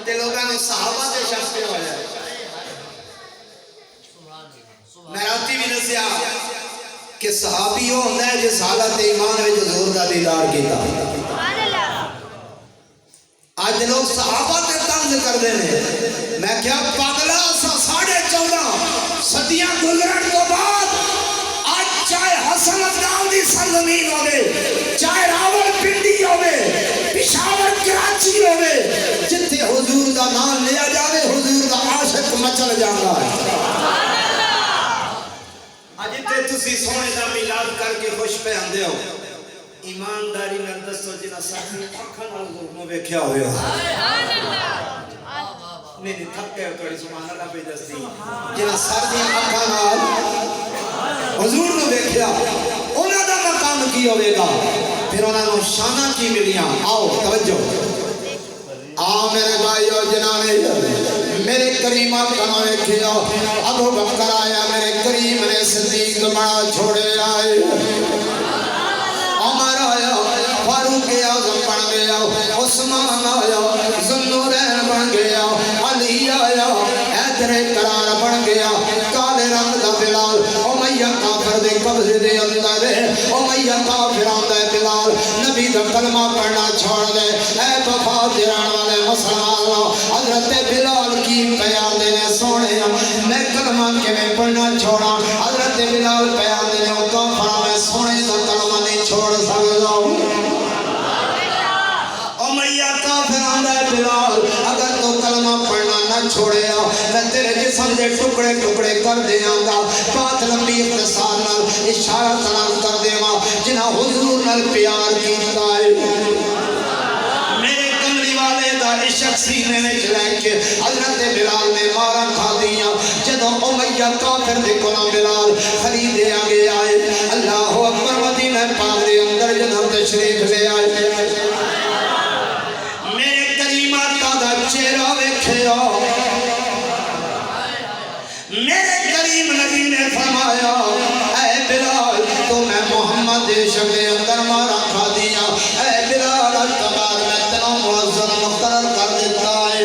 تے لوگاں نے صحابہ دے شخص پہ ہو جائے میں راتی بھی دسیا کہ صحابی ہو ہوتا ہے جس حالت ایمان میں حضور دا دیدار کیتا آج لوگ صحابہ تے طنز کردے نے میں کیا پاگلا سا 14.5 صدیاں گزرن تو بعد آج چاہے حسن ابدال دی سرزمین ہوگے چاہے راول پنڈی ہوگے پشاور کراچی ہوگے جتھے حضور دا نام لیا جاوے حضور دا عاشق مچل جاتا ہے آج تے تسی سونے دا میلاد کر کے خوش پہ آندے ہو ایمانداری نال دسو جنہاں ساتھی اکھاں نال حضور نو ویکھیا ہوئے ہو نہیں تھکے ہو تھوڑی سبحان اللہ پہ دستی جنہاں ساتھی اکھاں نال حضور نو ویکھیا انہاں دا مقام کی ہوئے گا پھر انہاں نو شانہ کی ملیاں آؤ توجہ میرے بھائیو جنانے میرے کریم آقا نو ویکھیا ابو بکر آیا میرے کریم نے صدیق بڑا چھوڑے آئے عمر آیا فاروق اعظم بن گیا عثمان آیا ذوالنورین بن گیا علی آیا حیدر قرار بن گیا کالے رنگ دا بلال امیہ کافر دے قبضے دے اندر امیہ کافر آندا ہے بلال نبی دا کلمہ پڑھنا چھوڑ دے اے وفا دیران والے مسلمانوں حضرت بلال کی پیار دینے سونے میں کلمہ کے میں پڑھنا چھوڑا حضرت بلال پیار دینے کافر میں سونے دا کلمہ نہیں چھوڑ سکتا امیہ کافر آندا ہے بلال اگر تو کلمہ پڑھنا نہ چھوڑے میں تیرے جسم دے ٹکڑے ٹکڑے کر دیاں گا بات لمبی اختصار نال اشارہ تنال کر دیواں جنہاں حضور نال پیار کیتا ہے میرے کملی والے دا عشق سینے میں چلائیں کہ حضرت بلال نے مارا کھا دیا جدوں امیہ کافر دے کولوں بلال خریدے آگے آئے اللہ اکبر مدینہ پاک دے اندر جدوں تشریف لے آئے میرے کریم آقا دا چہرہ ویکھیا میرے کریم نبی نے فرمایا اے بلال تو میں محمد دے شکے اندر مارا کھا دیا اے بلال اکبر میں تنوں معظم مقرر کر دیتا ہے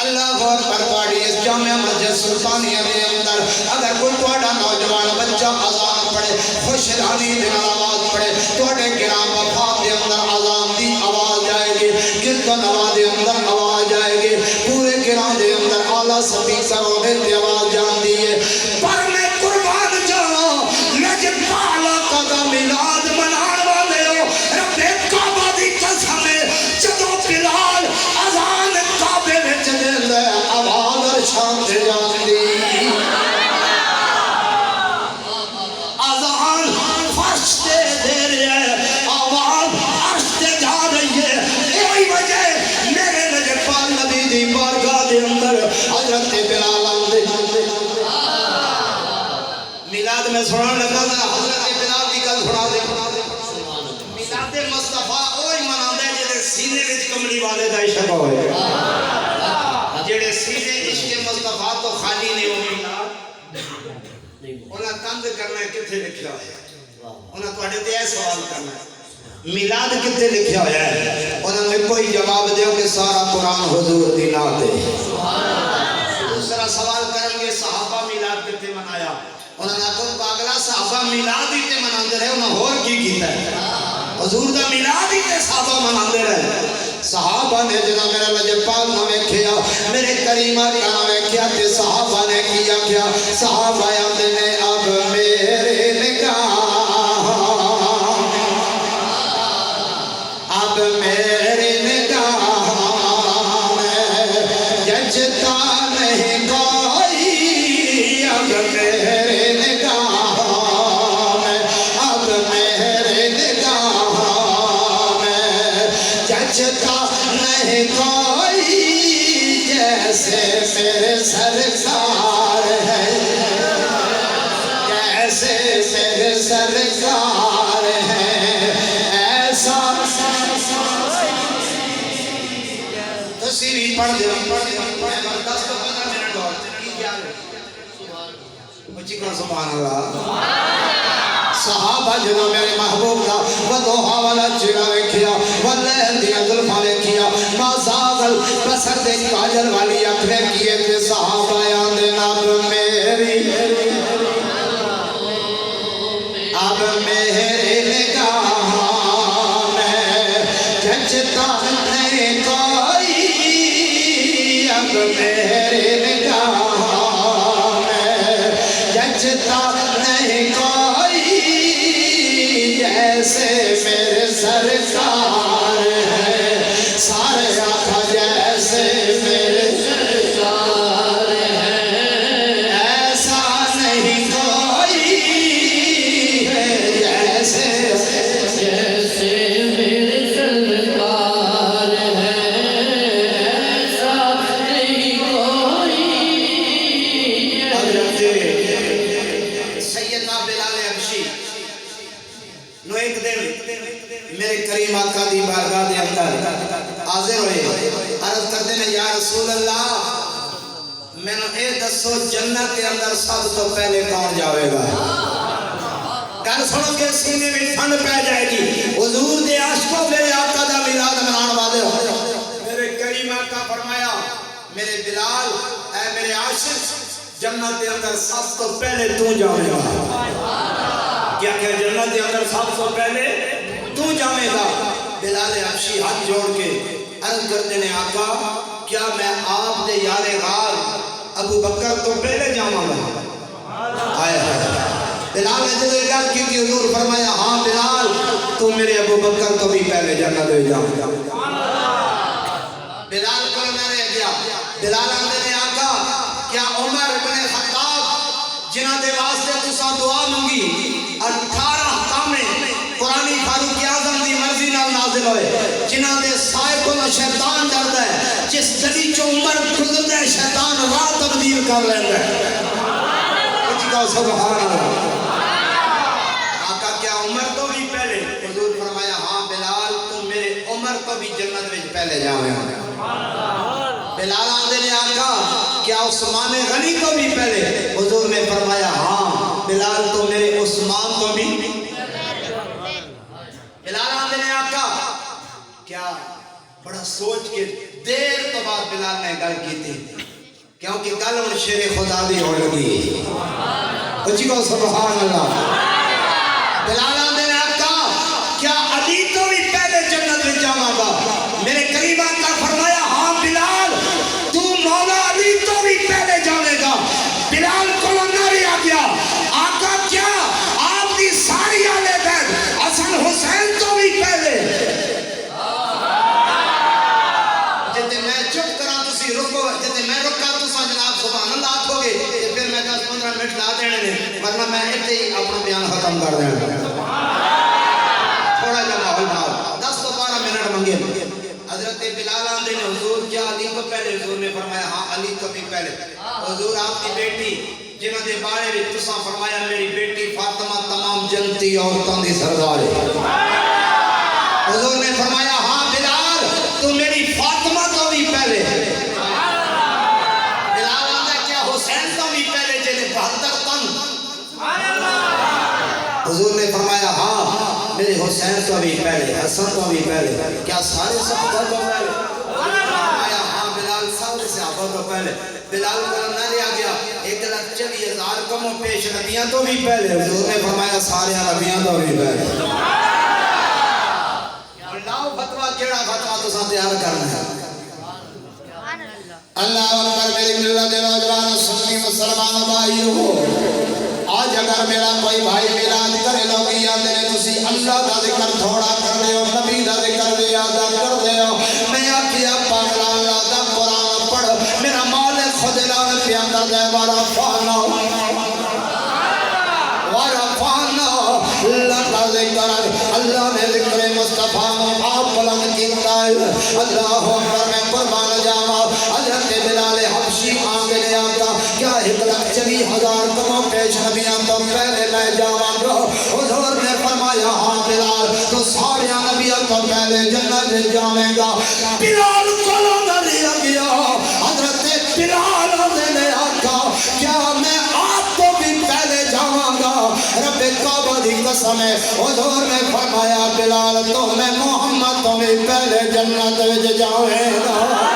اللہ اکبر پاڑی اس جامعہ مسجد سلطانیہ دے اندر اگر کوئی توڑا نوجوان بچہ اذان پڑھے خوش رانی دے آواز پڑھے توڑے گرام وفات دے اندر اذان دی آواز جائے گی کردن آواز دے اندر آواز جائے گی پورے گرام دے اندر اعلیٰ سپیکر ہونے تے آواز جان دیئے پر میں قربان جاؤں لجب پالا قدہ ملاد منان والے ہو رب کعبہ دی قسم جدو بلال اذان کعبے میں چلے لے آواز ارشان دے جان دی اذان فرش دے دے رہے ہیں آواز عرش دے جا رہی ہے یہی وجہ میرے نجب پال نبی دی بارگاہ دے اندر حضرت بلال آندے میلاد میں سنان لگا تھا حضرت بلال کی کل سنا دے میلاد مصطفیٰ اوہی منان دے جیڑے سینے وچ کملی والے دا عشق ہوئے جیڑے سینے عشق مصطفیٰ تو خالی نہیں ہو میلاد انہاں تنگ کرنا ہے کتھے لکھیا ہے انہاں توڑے تے ایسا سوال کرنا ہے میلاد کتھے لکھیا ہویا ہے انہاں نے کوئی جواب دیو کہ سارا قرآن حضور دی نات ہے دوسرا سوال کریں گے صحابہ میلاد کتھے منایا انہاں نے کہا پاگلا صحابہ میلاد ہی تے مناندے رہے انہاں اور کی کیتا ہے حضور دا میلاد ہی تے صحابہ مناندے رہے صحابہ نے جنا میرا لجب پاک نہ ویکھیا میرے کریم آقا نہ ویکھیا تے صحابہ نے کیا صحابہ آندے نے اب میرے نگاہ اب میرے نگاہ میں جچتا نہیں کوئی اب میرے نگاہ میں اب میرے نگاہ میں جچتا نہیں کوئی جیسے میرے سرکار ہے جیسے میرے سرکار ہے ایسا تصویری پڑھ دے برداشت 15 منٹ اور بچی کون سبحان اللہ صحابہ جنہوں میرے محبوب کا وضوحہ والا چڑا ویکھیا واللیل دیا ظلفہ ویکھیا مازاغل بسر دے کاجل والی اکھنے کیے تھے صحابہ آندے اب میری اب میرے نگاہوں میں جچتا نہیں کوئی اب میرے نگاہوں میں جچتا نہیں کوئی جیسے میرے سرکار ہے سارے آقا جیسے میرے سرکار ہے ایسا نہیں کوئی ہے جیسے میرے سرکار ہے ایسا نہیں کوئی حضرت سیدنا بلال حبشی نو ایک دن میرے کریم آقا دی بارگاہ دے اندر حاضر ہوئے عرض کرتے ہیں یا رسول اللہ میں نے اے دسو جنت کے اندر سب تو پہلے کون جاوے گا گل سنو کے سینے میں ٹھنڈ پہ جائے گی حضور دے عاشقوں میرے آقا دا میلاد منانے والے ہو میرے کریم آقا فرمایا میرے بلال اے میرے عاشق جنت کے اندر سب تو پہلے تو جاوے گا کیا کہ جنت کے اندر سب تو پہلے تو جاوے گا بلال حبشی ہاتھ جوڑ کے عرض کرتے ہیں آقا کیا میں آپ دے یار غار ابو بکر تو پہلے جاواں گا آئے بلال نے جب گل کی کہ حضور فرمایا ہاں بلال تو میرے ابو بکر تو بھی پہلے جنت میں جاؤں گا بلال کو نہ رہ گیا بلال نے آقا کیا عمر ابن خطاب جنہ دے واسطے تساں دعا منگی 18 کامیں قرآن فاروق اعظم دی مرضی نال نازل ہوئے جنہ دے سائے کو شیطان ڈردا ہے جس گلی چوں عمر گزردا ہے شیطان راہ تبدیل کر لیندا ہے کچھ کا سبحان اللہ آقا کیا عمر تو بھی پہلے حضور فرمایا ہاں بلال تم میرے عمر تو بھی جنت میں پہلے جاویں بلال آندے نے آقا کیا عثمان غنی تو بھی پہلے حضور نے فرمایا ہاں بلال تو میرے عثمان تو بھی بلال آندے نے آقا کیا بڑا سوچ کے دیر تو بعد بلال نے گل کی تھی کیونکہ گل ان شیر خدا دی ہو لگی اچھی کو سبحان اللہ بلال آندے نے آقا کیا علی تو بھی پہلے جنت میں جاواں گا میرے قریب آقا فرمایا ہاں بلال تو مولا علی تو بھی پہلے جاوے گا بلال کو نہ رہا گیا آقا کیا آپ دی ساری آلے بیت حسن حسین تو بھی پہلے جتے میں چپ کرا تسی رکو جتے میں رکا تسا جناب سبحان اللہ آٹھو گے پھر میں 10-15 منٹ لا دینے نے ورنہ میں اتنے ہی اپنا بیان ختم کر دینا تھوڑا جا ماحول بناؤ 10-12 منٹ منگے حضرت بلال آندے نے حضور کیا علی تو پہلے حضور نے فرمایا ہاں علی تو بھی پہلے حضور آپ کی بیٹی جنہوں نے بارے بھی تسا فرمایا میری بیٹی فاطمہ تمام جنتی عورتوں دی سردار ہے حضور نے فرمایا ہاں بلال تو میری فاطمہ تو بھی پہلے بلال آندہ کیا حسین تو بھی پہلے جنہیں 72 تن حضور نے فرمایا ہاں میرے حسین تو بھی پہلے حسن تو بھی پہلے کیا سارے صحابہ تو پہلے فرمایا ہاں بلال سارے صحابہ تو پہلے بلال کو نہ لیا گیا 1,24,000 کموں پیش نبیاں تو بھی پہلے حضور نے فرمایا سارے نبیاں تو بھی پہلے اللہ فتوہ کیڑا فتوہ تو ساتھ تیار کرنا ہے اللہ اکبر میری ملت نوجوان سنی مسلمان بھائیو آج اگر میرا کوئی بھائی میلاد کرے لوگ یاد نے تسی اللہ کا ذکر تھوڑا کر دے ہو نبی کا ذکر دے یاد کر دے ہو میں آکھیا پاگلا اللہ دا قرآن پڑھ میرا مالک خود اعلان پہ اندر دے ورفعنا اللہ کا ذکر اللہ نے ذکر مصطفیٰ آپ بلند کیتا ہے اللہ اکبر میں قربان جاوا حضرت بلال حبشی آنگے نے آتا کیا 1,24,000 کموں پیش نبیاں تو پہلے میں جاواں گا حضور نے فرمایا ہاں بلال تو سارے نبیاں تو پہلے جنت میں جاویں گا بلال کو نہ لیا گیا حضرت بلال نے آقا کیا میں آپ کو بھی پہلے جاواں گا رب کعبہ دی قسم ہے حضور نے فرمایا بلال تمہیں محمد تمہیں پہلے جنت وچ جاوے گا